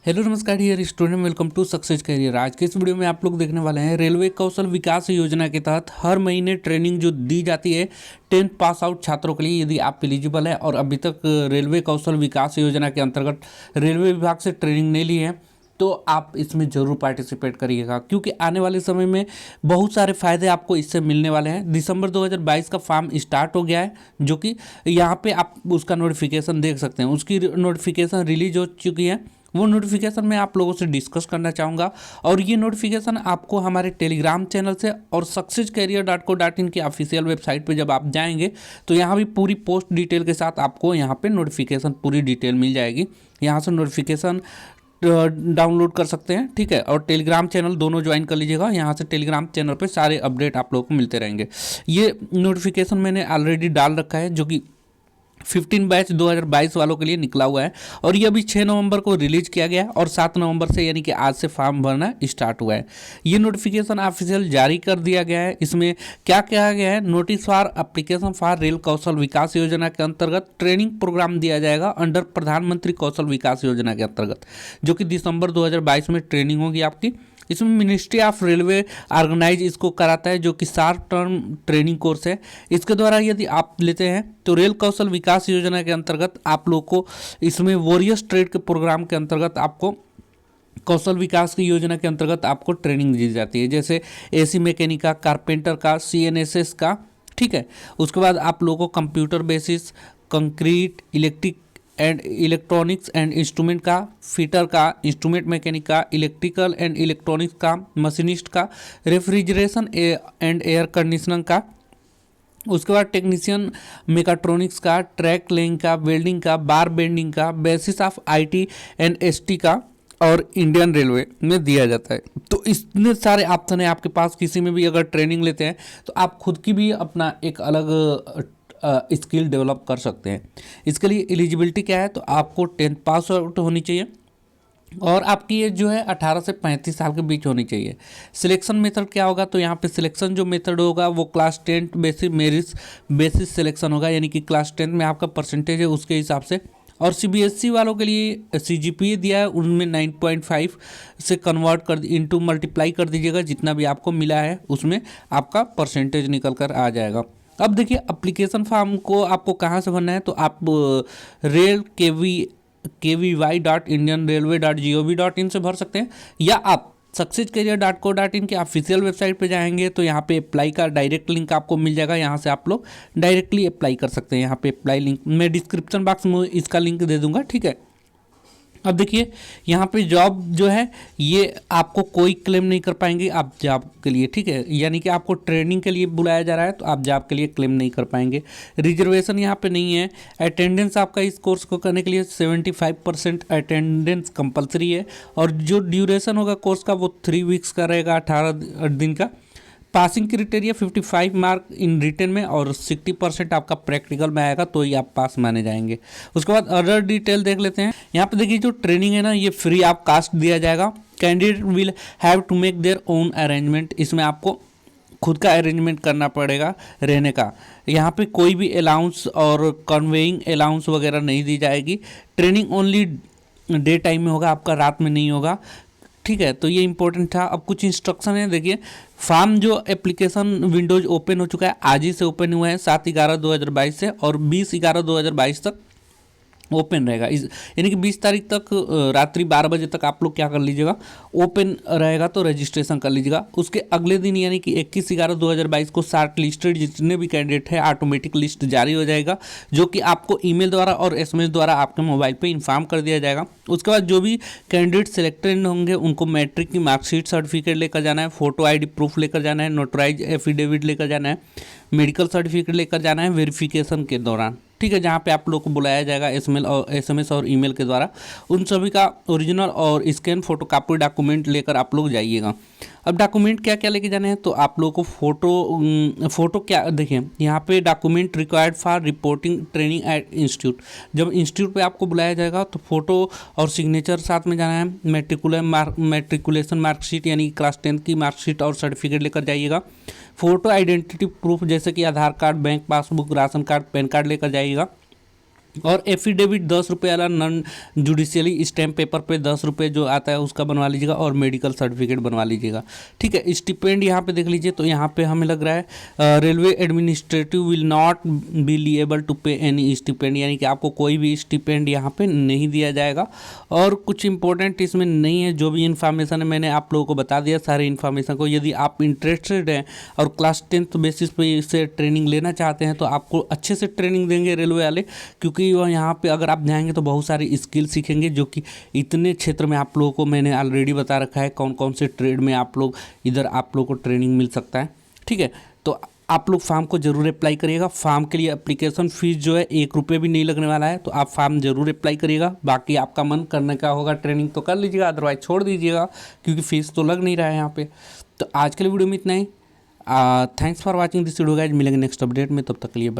Hello नमस्कार dear student, welcome to success career. आज के इस वीडियो में आप लोग देखने वाले हैं रेलवे कौशल विकास योजना के तहत हर महीने ट्रेनिंग जो दी जाती है 10th पास आउट छात्रों के लिए। यदि आप एलिजिबल हैं और अभी तक रेलवे कौशल विकास योजना के अंतर्गत रेलवे विभाग से ट्रेनिंग नहीं ली है तो आप इसमें ज़रूर पार्टिसिपेट करिएगा, क्योंकि आने वाले समय में बहुत सारे फ़ायदे आपको इससे मिलने वाले हैं। दिसंबर 2022 का फॉर्म स्टार्ट हो गया है, जो कि यहाँ पे आप उसका नोटिफिकेशन देख सकते हैं। उसकी नोटिफिकेशन रिलीज हो चुकी है। वो नोटिफिकेशन मैं आप लोगों से डिस्कस करना चाहूँगा और ये नोटिफिकेशन आपको हमारे टेलीग्राम चैनल से और successcareer.co.in की ऑफिशियल वेबसाइट पे जब आप जाएंगे तो यहाँ भी पूरी पोस्ट डिटेल के साथ आपको यहाँ पे नोटिफिकेशन पूरी डिटेल मिल जाएगी। यहाँ से नोटिफिकेशन डाउनलोड कर सकते हैं, ठीक है। और टेलीग्राम चैनल दोनों ज्वाइन कर लीजिएगा। यहाँ से टेलीग्राम चैनल पे सारे अपडेट आप लोगों को मिलते रहेंगे। ये नोटिफिकेशन मैंने ऑलरेडी डाल रखा है, जो कि 15 बैच 2022 वालों के लिए निकला हुआ है और ये अभी 6 नवंबर को रिलीज किया गया है और 7 नवंबर से यानी कि आज से फॉर्म भरना स्टार्ट हुआ है। ये नोटिफिकेशन ऑफिशियल जारी कर दिया गया है। इसमें क्या कहा गया है, notice for application for rail Kaushal Vikas Yojana के अंतर्गत ट्रेनिंग प्रोग्राम दिया जाएगा अंडर प्रधानमंत्री कौशल विकास योजना के अंतर्गत, जो कि दिसंबर 2022 में ट्रेनिंग होगी आपकी। इसमें मिनिस्ट्री ऑफ रेलवे ऑर्गेनाइज इसको कराता है, जो कि शॉर्ट टर्म ट्रेनिंग कोर्स है। इसके द्वारा यदि आप लेते हैं तो रेल कौशल विकास योजना के अंतर्गत आप लोग को इसमें वॉरियर्स ट्रेड के प्रोग्राम के अंतर्गत आपको कौशल विकास की योजना के अंतर्गत आपको ट्रेनिंग दी जाती है, जैसे एसी मैकेनिक का, कारपेंटर का, सीएनएसएस का, ठीक है। उसके बाद आप लोगों को computer basis, concrete, electric and electronics and instrument का, फिटर का, इंस्ट्रूमेंट मैकेनिक का, इलेक्ट्रिकल एंड इलेक्ट्रॉनिक्स का, मशीनिस्ट का, रेफ्रिजरेशन एंड एयर कंडीशनर का, उसके बाद टेक्नीशियन मेकाट्रॉनिक्स का, ट्रैक लेइंग का, वेल्डिंग का, बार बेंडिंग का, basis of IT and ST का और इंडियन रेलवे में दिया जाता है। तो इतने सारे ऑप्शन है आपके पास। किसी में भी अगर ट्रेनिंग लेते हैं तो आप खुद की भी अपना एक अलग स्किल डेवलप कर सकते हैं। इसके लिए एलिजिबिलिटी क्या है, तो आपको 10th पास आउट होनी चाहिए और आपकी एज जो है 18 से 35 साल के बीच होनी चाहिए। सिलेक्शन मेथड क्या होगा, तो यहाँ पे सिलेक्शन जो मेथड होगा वो class 10 basis merit basis selection होगा, यानी कि क्लास 10 में आपका परसेंटेज है उसके हिसाब से। और सीबीएसई वालों के लिए सीजीपीए दिया है, उनमें 9.5 से कन्वर्ट कर इंटू मल्टीप्लाई कर दीजिएगा, जितना भी आपको मिला है उसमें आपका परसेंटेज निकल कर आ जाएगा। अब देखिए एप्लीकेशन फॉर्म को आपको कहाँ से भरना है, तो आप रेल KVY.indianrailway.gov.in से भर सकते हैं, या आप successcareer.co.in के ऑफिशियल वेबसाइट पे जाएंगे तो यहाँ पे अप्लाई का डायरेक्ट लिंक आपको मिल जाएगा। यहाँ से आप लोग डायरेक्टली अप्लाई कर सकते हैं। यहाँ पे अप्लाई लिंक मैं डिस्क्रिप्शन बॉक्स में इसका लिंक दे दूंगा, ठीक है। अब देखिए यहाँ पे जॉब जो है ये आपको कोई क्लेम नहीं कर पाएंगे आप जॉब के लिए, ठीक है। यानी कि आपको ट्रेनिंग के लिए बुलाया जा रहा है तो आप जॉब के लिए क्लेम नहीं कर पाएंगे। रिजर्वेशन यहाँ पे नहीं है। अटेंडेंस आपका इस कोर्स को करने के लिए 75% अटेंडेंस कंपलसरी है और जो ड्यूरेशन होगा कोर्स का वो 3 वीक्स का रहेगा, 18 दिन का। Passing criteria 55 mark in written में और 60% आपका प्रैक्टिकल में आएगा तो ही आप पास माने जाएंगे। उसके बाद अदर डिटेल देख लेते हैं। यहाँ पे देखिए जो ट्रेनिंग है ना ये फ्री ऑफ कास्ट दिया जाएगा। Candidate will have to make their own arrangement, इसमें आपको खुद का अरेंजमेंट करना पड़ेगा रहने का। यहाँ पे कोई भी अलाउंस और कन्वेइंग अलाउंस वगैरह नहीं दी जाएगी। ट्रेनिंग ओनली डे टाइम में होगा, आपका रात में नहीं होगा, ठीक है। तो ये इंपॉर्टेंट था। अब कुछ इंस्ट्रक्शन है, देखिए फॉर्म जो एप्लीकेशन विंडोज ओपन हो चुका है, आज ही से ओपन हुआ है 7/11/2022 से और 20/11/2022 तक ओपन रहेगा। इस यानी कि 20 तारीख तक रात्रि 12 बजे तक आप लोग क्या कर लीजिएगा, ओपन रहेगा तो रजिस्ट्रेशन कर लीजिएगा। उसके अगले दिन यानी कि 21/11/2022 को शॉर्ट लिस्टेड जितने भी कैंडिडेट है ऑटोमेटिक लिस्ट जारी हो जाएगा, जो कि आपको ईमेल द्वारा और एसएमएस द्वारा आपके मोबाइल पे इन्फॉर्म कर दिया जाएगा। उसके बाद जो भी कैंडिडेट सिलेक्टेड होंगे उनको मैट्रिक की मार्कशीट सर्टिफिकेट लेकर जाना है, फोटो आईडी प्रूफ लेकर जाना है, नोटराइज एफिडेविट लेकर जाना है, मेडिकल सर्टिफिकेट लेकर जाना है वेरिफिकेशन के दौरान, ठीक है। जहाँ पे आप लोग को बुलाया जाएगा एसएमएस और ईमेल के द्वारा, उन सभी का ओरिजिनल और स्कैन फोटोकॉपी डॉक्यूमेंट लेकर आप लोग जाइएगा। अब डॉक्यूमेंट क्या क्या लेके जाने हैं, तो आप लोगों को फोटो क्या देखिए यहाँ पे document required for reporting training at institute. जब इंस्टीट्यूट पे आपको बुलाया जाएगा तो फोटो और सिग्नेचर साथ में जाना है। मैट्रिकुलेशन मार्कशीट यानी क्लास 10 की मार्कशीट और सर्टिफिकेट लेकर जाइएगा। फोटो आइडेंटिटी प्रूफ जैसे कि Aadhaar card, bank passbook, ration card, PAN card लेकर जाइएगा। और एफिडेविट 10 रुपये वाला नॉन जुडिशियली स्टैम्प पेपर पे 10 रुपये जो आता है उसका बनवा लीजिएगा, और मेडिकल सर्टिफिकेट बनवा लीजिएगा। ठीक है, स्टिपेंड यहाँ पे देख लीजिए, तो यहाँ पे हमें लग रहा है railway administrative will not be liable to pay any stipend, यानी कि आपको कोई भी स्टिपेंड यहाँ पे नहीं दिया जाएगा। और कुछ इंपॉर्टेंट इसमें नहीं है, जो भी इन्फॉर्मेशन है मैंने आप लोगों को बता दिया सारे इन्फॉर्मेशन को। यदि आप इंटरेस्टेड हैं और क्लास 10th बेसिस पे इसे ट्रेनिंग लेना चाहते हैं तो आपको अच्छे से ट्रेनिंग देंगे रेलवे वाले, क्योंकि वह यहाँ पे अगर आप जाएंगे तो बहुत सारी स्किल सीखेंगे, जो कि इतने क्षेत्र में आप लोगों को मैंने ऑलरेडी बता रखा है कौन कौन से ट्रेड में आप लोग इधर आप लोग को ट्रेनिंग मिल सकता है। ठीक है, तो आप लोग फॉर्म को जरूर अप्लाई करिएगा। फॉर्म के लिए एप्लीकेशन फीस जो है 1 रुपये भी नहीं लगने वाला है, तो आप फॉर्म जरूर अप्लाई करिएगा। बाकी आपका मन करने का होगा ट्रेनिंग तो कर लीजिएगा, अदरवाइज छोड़ दीजिएगा, क्योंकि फीस तो लग नहीं रहा है यहाँ पे। तो आज के लिए वीडियो में इतना ही। Thanks for watching this video guys, मिलेंगे नेक्स्ट अपडेट में, तब तक के लिए बाय।